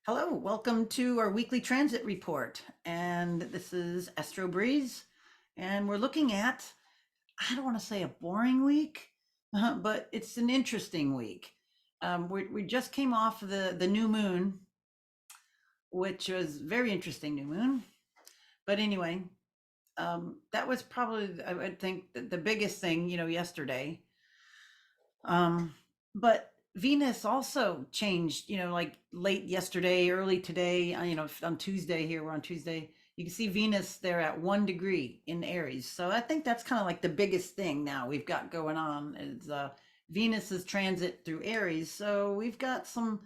Hello, welcome to our weekly transit report. And this is Astro Breeze. And we're looking at, I don't want to say a boring week, but it's an interesting week. We just came off the new moon, which was very interesting new moon. But anyway, that was probably, I would think, the biggest thing, yesterday. Um, but Venus also changed, like late yesterday, early today, on Tuesday here, we're on Tuesday. You can see Venus there at 1 degree in Aries. So I think that's kind of like the biggest thing now we've got going on is Venus's transit through Aries. So we've got some,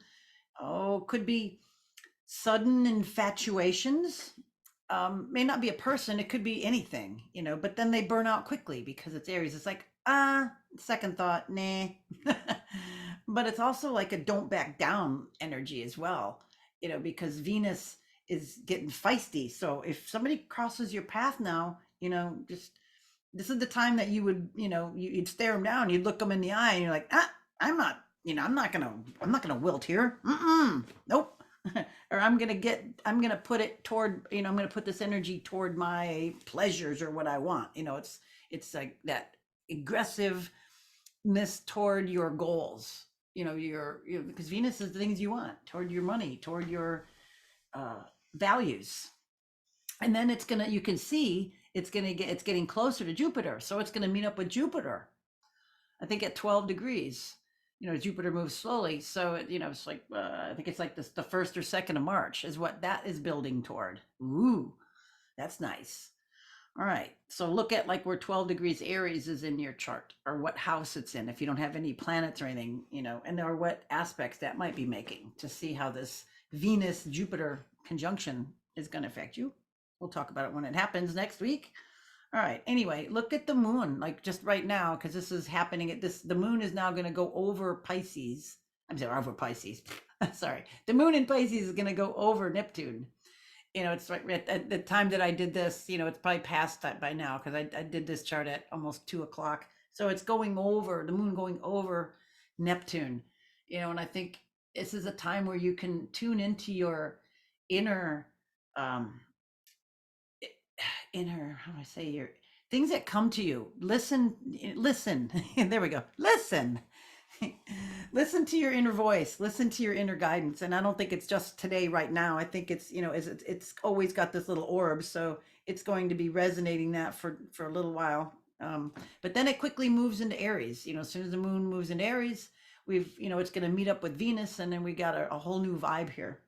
could be sudden infatuations. May not be a person, it could be anything, but then they burn out quickly because it's Aries. It's like, second thought, nah. But it's also like a don't back down energy as well, because Venus is getting feisty. So if somebody crosses your path now, just this is the time that you would, you'd stare them down, you'd look them in the eye, and you're like, I'm not, I'm not gonna wilt here. Nope. Or I'm gonna put it toward, I'm gonna put this energy toward my pleasures or what I want. It's like that aggressiveness toward your goals. Because Venus is the things you want, toward your money, toward your uh, values. And then you can see it's getting closer to Jupiter. So it's gonna meet up with Jupiter, I think at 12 degrees. Jupiter moves slowly. So, it's like, I think it's like this, the 1st or 2nd of March is what that is building toward. Ooh, that's nice. All right. So look at like where 12 degrees Aries is in your chart or what house it's in if you don't have any planets or anything, and or what aspects that might be making to see how this Venus Jupiter conjunction is going to affect you. We'll talk about it when it happens next week. All right. Anyway, look at the moon, like just right now, because this is happening at this. The moon is now going to go over Pisces. I'm sorry, over Pisces. Sorry. The moon in Pisces is going to go over Neptune. It's right at the time that I did this, it's probably past that by now because I did this chart at almost 2 o'clock. So it's going over the moon going over Neptune, and I think this is a time where you can tune into your inner, um, inner, how do I say, your things that come to you. Listen. There we go. Listen. Listen to your inner voice, listen to your inner guidance. And I don't think it's just today, right now. I think it's, it's always got this little orb. So it's going to be resonating that for a little while. But then it quickly moves into Aries. As soon as the moon moves into Aries, it's going to meet up with Venus. And then we got a whole new vibe here.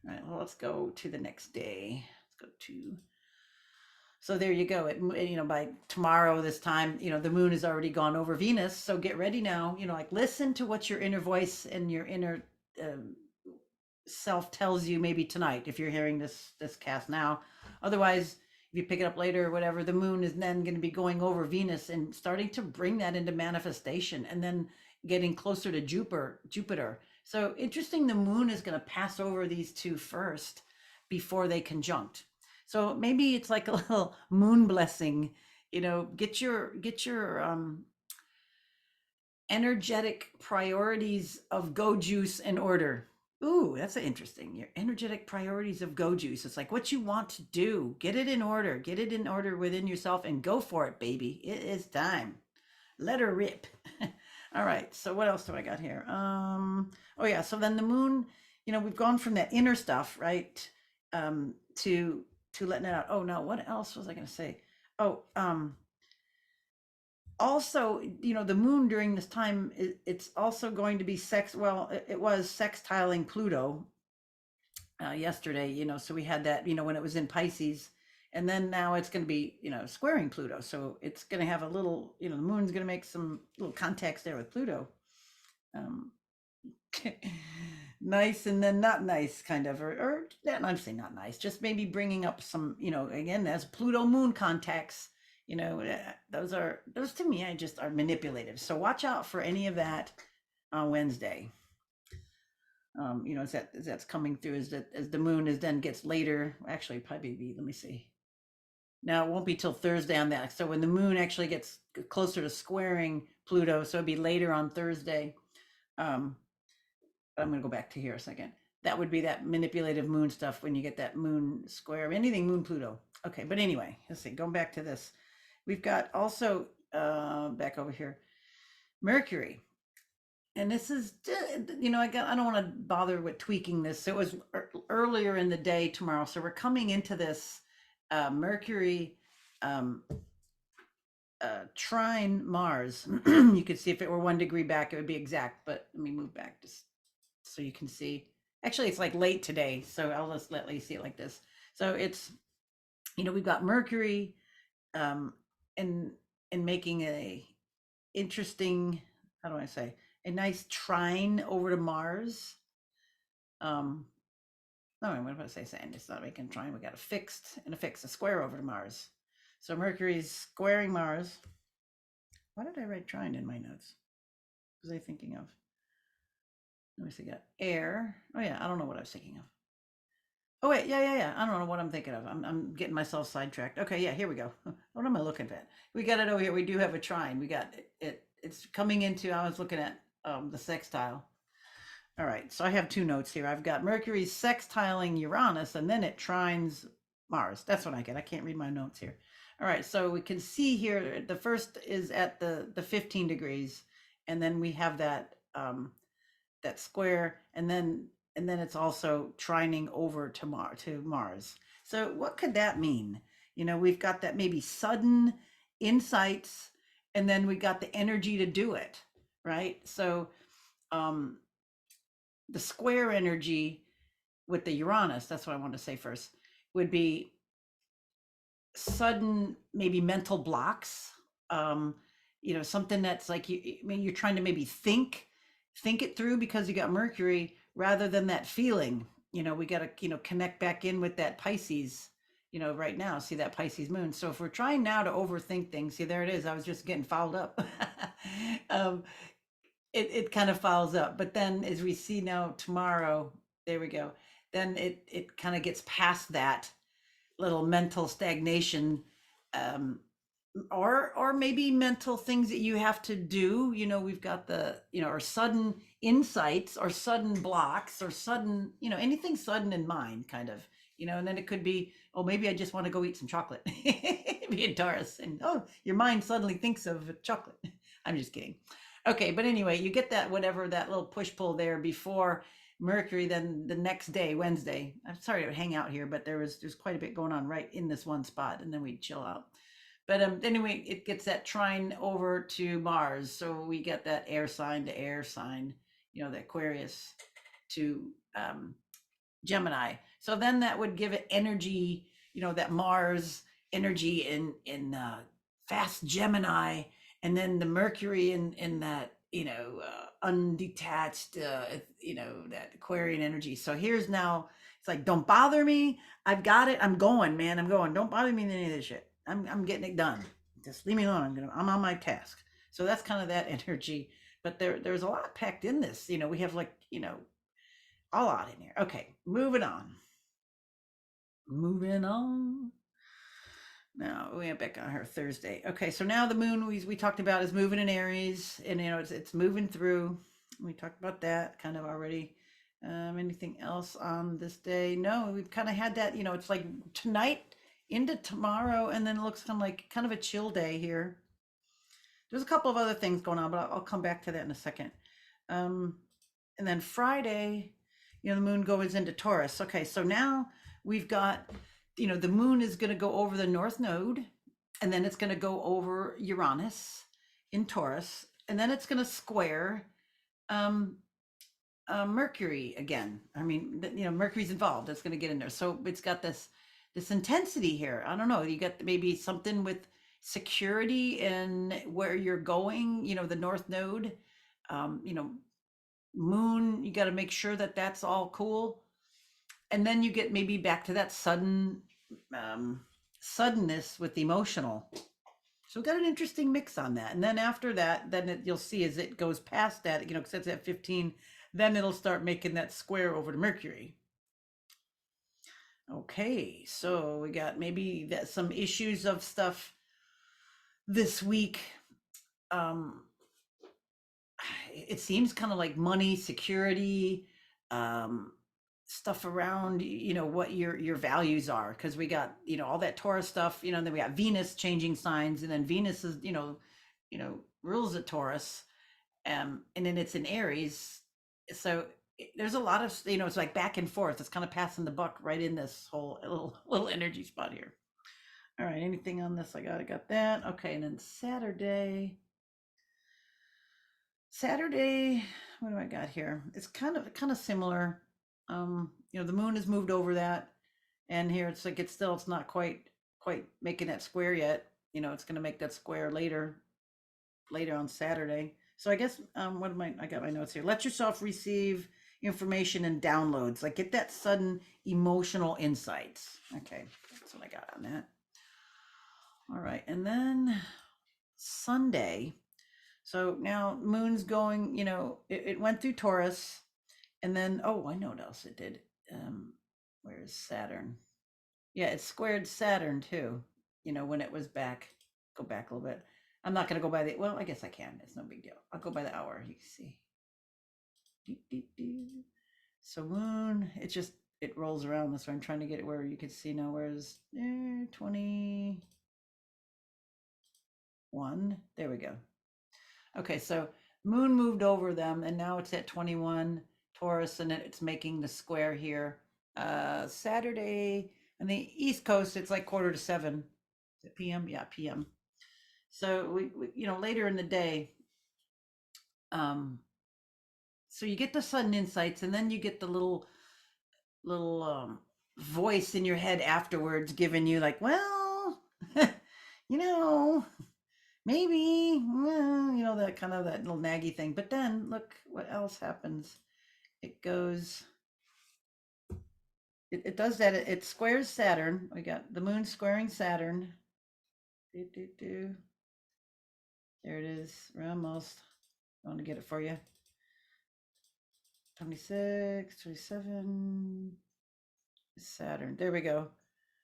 All right, well, let's go to the next day. Let's go to, so there you go. By tomorrow, this time, the moon has already gone over Venus. So get ready now. Like listen to what your inner voice and your inner um, self tells you. Maybe tonight, if you're hearing this cast now. Otherwise, if you pick it up later or whatever, the moon is then going to be going over Venus and starting to bring that into manifestation, and then getting closer to Jupiter. So interesting. The moon is going to pass over these two first before they conjunct. So maybe it's like a little moon blessing, get your energetic priorities of go juice in order. Ooh, that's interesting. Your energetic priorities of go juice. It's like what you want to do. Get it in order. Get it in order within yourself and go for it, baby. It is time. Let her rip. All right. So what else do I got here? Oh yeah. So then the moon, we've gone from that inner stuff, right? To letting it out. Oh no, what else was I gonna say? Oh, also, the moon during this time, it's also going to be well, it was sextiling Pluto yesterday, so we had that, when it was in Pisces, and then now it's going to be, squaring Pluto. So it's going to have a little, the moon's going to make some little context there with Pluto. Um, nice and then not nice, kind of, or I'm saying not nice, just maybe bringing up some, again, as Pluto moon contacts, those to me, I just are manipulative. So watch out for any of that on Wednesday. As that's coming through, as the moon is then gets later, actually probably be, let me see. Now it won't be till Thursday on that. So when the moon actually gets closer to squaring Pluto, so it'll be later on Thursday. I'm going to go back to here a second. that would be that manipulative moon stuff when you get that moon square, anything moon Pluto. Okay, but anyway, let's see, going back to this. We've got also back over here, Mercury. And this is, I don't want to bother with tweaking this. So it was earlier in the day tomorrow. So we're coming into this Mercury um, trine Mars. You could see if it were 1 degree back, it would be exact. But let me move back just so you can see. Actually, it's like late today, so I'll just let you see it like this. So it's, we've got Mercury um, and making a interesting, how do I say, a nice trine over to Mars. No, what did I say? Saying it's not making a trine. We got a fixed and a square over to Mars. So Mercury's squaring Mars. Why did I write trine in my notes? What was I thinking of? Let me see. Got air. Oh yeah, I don't know what I was thinking of. Oh wait, yeah. I don't know what I'm thinking of. I'm getting myself sidetracked. Okay, yeah, here we go. What am I looking at? We got it over here. We do have a trine. We got it. It's coming into. I was looking at the sextile. All right, so I have two notes here. I've got Mercury sextiling Uranus, and then it trines Mars. That's what I get. I can't read my notes here. All right, so we can see here the first is at the 15 degrees, and then we have that that square, and then it's also trining over to Mars. So what could that mean? We've got that maybe sudden insights, and then we got the energy to do it, right? So the square energy with the Uranus, that's what I want to say first, would be sudden, maybe mental blocks. Something that's like you're trying to maybe think it through because you got Mercury rather than that feeling. We got to connect back in with that Pisces. Right now, see that Pisces moon. So if we're trying now to overthink things, see there it is. I was just getting fouled up. It kind of follows up. But then as we see now tomorrow, there we go. Then it kind of gets past that little mental stagnation, um, or maybe mental things that you have to do. We've got the, or sudden insights or sudden blocks or sudden, anything sudden in mind kind of, and then it could be, oh, maybe I just want to go eat some chocolate. Be a Taurus, and oh, your mind suddenly thinks of chocolate. I'm just kidding. Okay, but anyway, you get that, whatever, that little push pull there before Mercury. Then the next day, Wednesday, I'm sorry to hang out here, but there's quite a bit going on right in this one spot, and then we chill out. But anyway, it gets that trine over to Mars, so we get that air sign to air sign, the Aquarius to Gemini. So then that would give it energy, that Mars energy in fast Gemini, and then the Mercury in that, undetached, that Aquarian energy. So here's now, it's like, don't bother me. I've got it. I'm going, man. I'm going. Don't bother me with any of this shit. I'm getting it done. Just leave me alone. I'm on my task. So that's kind of that energy. But there's a lot packed in this. We have like, a lot in here. Okay, moving on. Now we went back on her Thursday. Okay, so now the moon we talked about is moving in Aries, and it's moving through. We talked about that kind of already. Anything else on this day? No, we've kind of had that. It's like tonight into tomorrow, and then it looks kind of a chill day here. There's a couple of other things going on, but I'll come back to that in a second. And then Friday, the moon goes into Taurus. Okay, so now we've got, the moon is going to go over the North Node, and then it's going to go over Uranus in Taurus, and then it's going to square Mercury again. I mean, Mercury's involved. It's going to get in there. So it's got this intensity here. I don't know. You got maybe something with security and where you're going. The North Node. Moon. You got to make sure that that's all cool. And then you get maybe back to that suddenness with the emotional. So we got an interesting mix on that. And then after that, then you'll see as it goes past that, because it's at 15, then it'll start making that square over to Mercury. Okay, so we got maybe some issues of stuff this week. It seems kind of like money, security, stuff around, what your values are, because we got, all that Taurus stuff, and then we got Venus changing signs, and then Venus is, rules at Taurus, and then it's in Aries. So there's a lot of, it's like back and forth. It's kind of passing the buck right in this whole little energy spot here. All right, anything on this? I got that. Okay, and then Saturday, what do I got here? It's kind of similar. The moon has moved over that, and here it's like it's not quite making that square yet. It's going to make that square later on Saturday. So I guess I got my notes here. Let yourself receive information and downloads. Like get that sudden emotional insights. Okay, that's what I got on that. All right, and then Sunday. So now moon's going, it went through Taurus, and then I know what else it did. Where's Saturn? Yeah, it squared Saturn too. When it was back. Go back a little bit. I'm not going to go by I guess I can. It's no big deal. I'll go by the hour. You can see. So moon, it rolls around this way. I'm trying to get it where you can see now. Where's 21? There we go. Okay, so moon moved over them, and now it's at 21 Taurus, and it's making the square here. Saturday on the East Coast, it's like 6:45. Is it PM? Yeah, PM. So we later in the day, so you get the sudden insights, and then you get the little voice in your head afterwards, giving you like, well, you know, maybe, that kind of that little naggy thing. But then look what else happens. It goes. It does that. It squares Saturn. We got the moon squaring Saturn. There it is. We're almost. I want to get it for you. 26, 27. Saturn. There we go.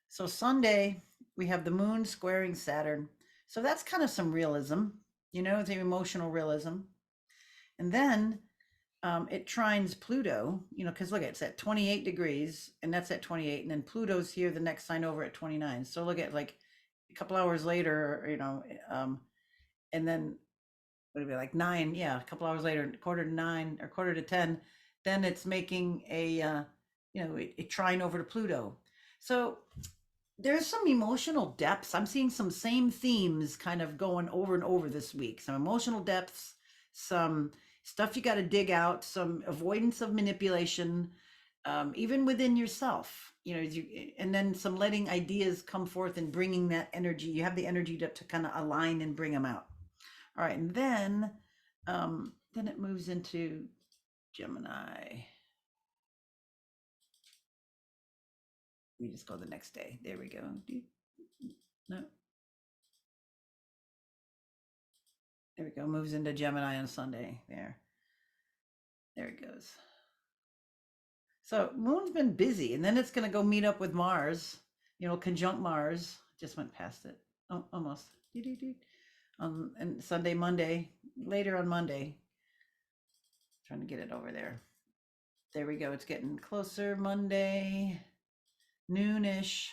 So Sunday, we have the moon squaring Saturn. So that's kind of some realism, the emotional realism. And then it trines Pluto, because look, it's at 28 degrees, and that's at 28. And then Pluto's here, the next sign over at 29. So look at like a couple hours later, and then what would it be like 9? Yeah, a couple hours later, 8:45 or 9:45, then it's making a trine over to Pluto. So there's some emotional depths. I'm seeing some same themes kind of going over and over this week. Some emotional depths, some stuff you got to dig out, some avoidance of manipulation, even within yourself, and then some letting ideas come forth and bringing that energy. You have the energy to kind of align and bring them out. All right, and then it moves into Gemini. We just go the next day. There we go. No. There we go. Moves into Gemini on Sunday. There it goes. So moon's been busy, and then it's going to go meet up with Mars, conjunct Mars. Just went past it. Oh, almost. And Sunday, Monday, later on Monday. Trying to get it over there. There we go. It's getting closer. Monday, noonish.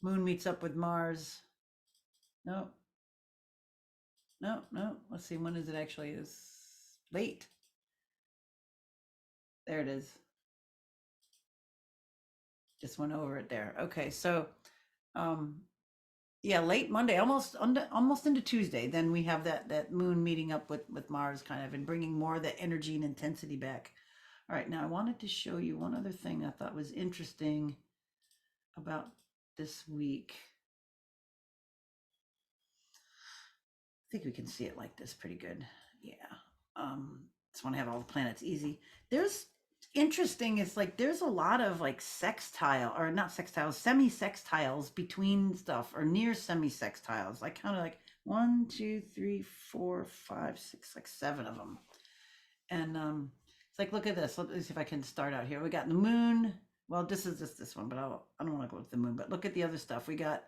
Moon meets up with Mars. No. Let's see. When is it actually? Is late. There it is. Just went over it there. Okay, so yeah, late Monday, almost into Tuesday. Then we have that moon meeting up with Mars, kind of, and bringing more of that energy and intensity back. All right, now I wanted to show you one other thing I thought was interesting about this week. I think we can see it like this pretty good. Yeah. Just want to have all the planets easy. There's interesting. It's like there's a lot of like sextile, or not sextiles, semi-sextiles between stuff, or near semi-sextiles. Like kind of like 1, 2, 3, 4, 5, 6, like 7 of them. And it's like, look at this. Let me see if I can start out here. We got the moon. Well, this is just this one, but I don't want to go with the moon. But look at the other stuff. We got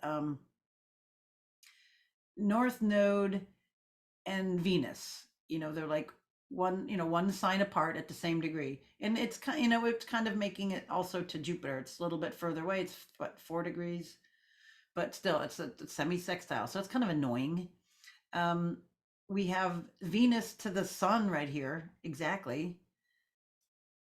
North Node and Venus. They're like one sign apart at the same degree. And it's kind, it's kind of making it also to Jupiter. It's a little bit further away. It's what, 4 degrees, but still it's semi-sextile. So it's kind of annoying. Um, we have Venus to the sun right here, exactly.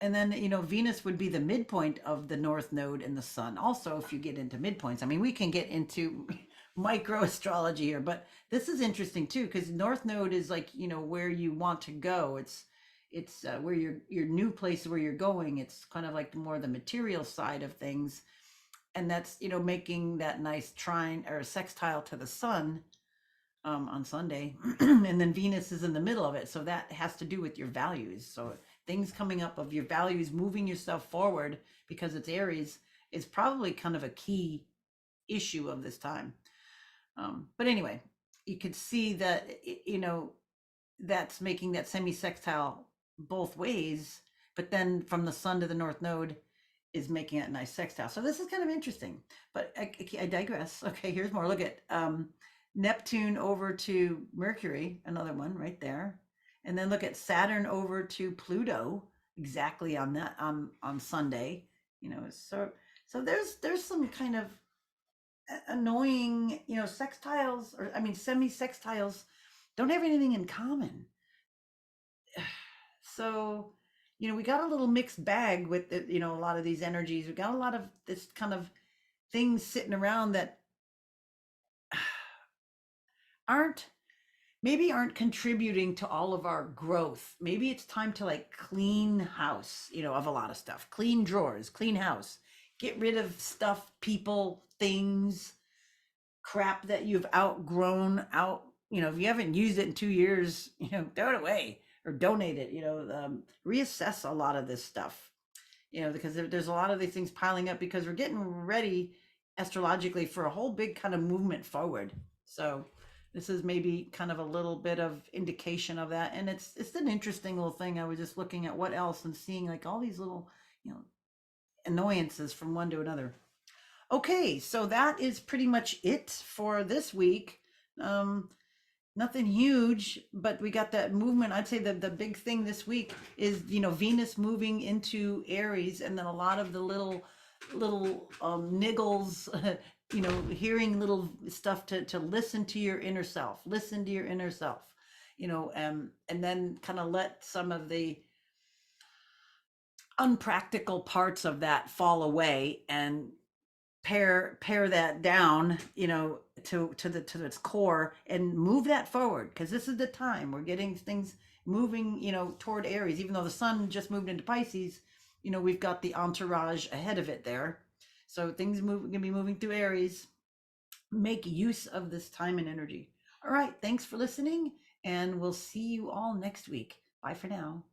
And then, Venus would be the midpoint of the north node and the sun. Also, if you get into midpoints, I mean, we can get into micro astrology here, but this is interesting too, because north node is like, where you want to go. It's where your new place where you're going. It's kind of like more the material side of things. And that's, making that nice trine or sextile to the sun on Sunday, and then Venus is in the middle of it. So that has to do with your values. So things coming up of your values, moving yourself forward because it's Aries is probably kind of a key issue of this time. But anyway, you could see that, that's making that semi-sextile both ways, but then from the sun to the north node is making it a nice sextile. So this is kind of interesting, but I digress. Okay, here's more. Look at Neptune over to Mercury, another one right there. And then look at Saturn over to Pluto, exactly on that on Sunday. So there's some kind of annoying, sextiles, or I mean semi-sextiles don't have anything in common. So, we got a little mixed bag with it, a lot of these energies. We got a lot of this kind of things sitting around that aren't aren't contributing to all of our growth. Maybe it's time to like clean house, of a lot of stuff. Clean drawers, clean house. Get rid of stuff, people, things, crap that you've outgrown out. If you haven't used it in 2 years, throw it away or donate it, reassess a lot of this stuff, because there's a lot of these things piling up because we're getting ready astrologically for a whole big kind of movement forward. So this is maybe kind of a little bit of indication of that. And it's an interesting little thing. I was just looking at what else and seeing like all these little, annoyances from one to another. Okay, so that is pretty much it for this week. Nothing huge, but we got that movement. I'd say that the big thing this week is, Venus moving into Aries, and then a lot of the little niggles, hearing little stuff to listen to your inner self, listen to your inner self, and then kind of let some of the unpractical parts of that fall away and pare that down, to its core and move that forward, because this is the time we're getting things moving, toward Aries. Even though the sun just moved into Pisces, we've got the entourage ahead of it there. So things gonna be moving through Aries. Make use of this time and energy. All right, thanks for listening, and we'll see you all next week. Bye for now.